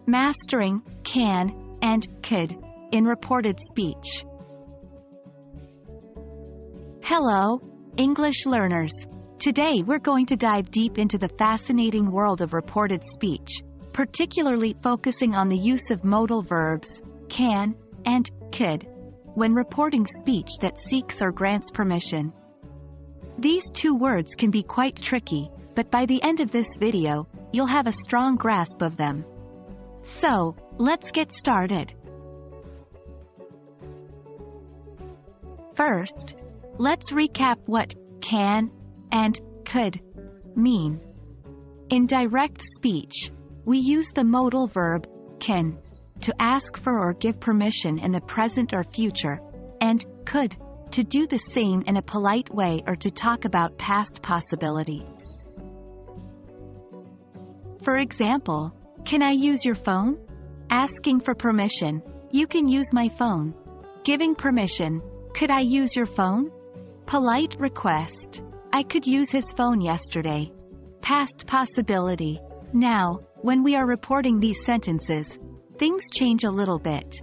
Mastering can and could in reported speech. Hello, English learners. Today we're going to dive deep into the fascinating world of reported speech, particularly focusing on the use of modal verbs, can and could, when reporting speech that seeks or grants permission. These two words can be quite tricky, but by the end of this video, you'll have a strong grasp of them. So, let's get started. First, let's recap what can and could mean. In direct speech, we use the modal verb can to ask for or give permission in the present or future, and could to do the same in a polite way or to talk about past possibility. For example, can I use your phone? Asking for permission, you can use my phone. Giving permission, could I use your phone? Polite request, I could use his phone yesterday. Past possibility. Now, when we are reporting these sentences, things change a little bit.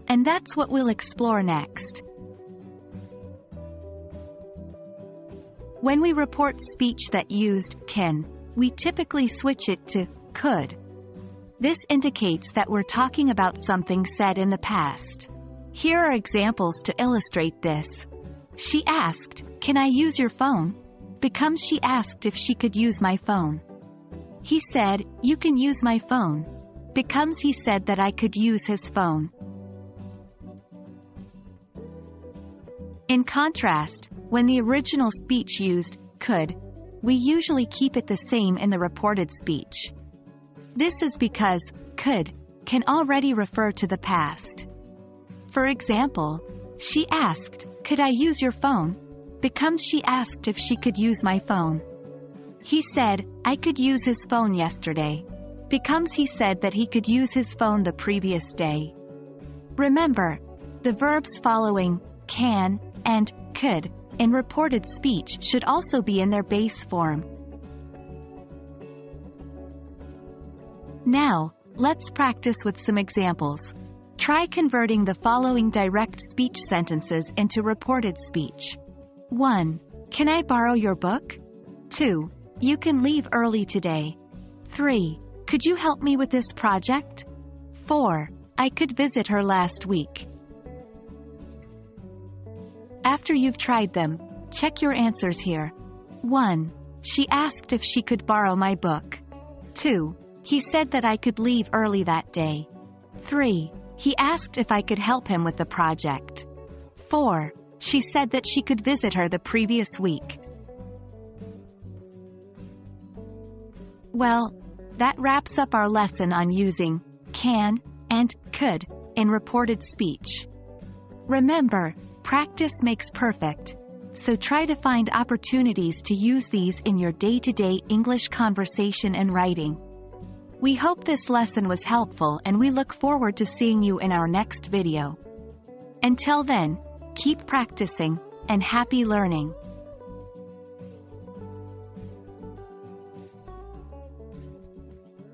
And that's what we'll explore next. When we report speech that used can, we typically switch it to could. This indicates that we're talking about something said in the past. Here are examples to illustrate this. She asked, "Can I use your phone?" becomes she asked if she could use my phone. He said, "You can use my phone," becomes he said that I could use his phone. In contrast, when the original speech used could, we usually keep it the same in the reported speech. This is because could can already refer to the past. For example, she asked, "Could I use your phone?" becomes she asked if she could use my phone. He said, "I could use his phone yesterday," becomes he said that he could use his phone the previous day. Remember, the verbs following can and could in reported speech should also be in their base form. Now, let's practice with some examples. Try converting the following direct speech sentences into reported speech. 1. Can I borrow your book? 2. You can leave early today. 3. Could you help me with this project? 4. I could visit her last week. After you've tried them, check your answers here. 1. She asked if she could borrow my book. 2. He said that I could leave early that day. 3. He asked if I could help him with the project. 4. She said that she could visit her the previous week. Well, that wraps up our lesson on using can and could in reported speech. Remember, practice makes perfect, so try to find opportunities to use these in your day-to-day English conversation and writing. We hope this lesson was helpful and we look forward to seeing you in our next video. Until then, keep practicing, and happy learning!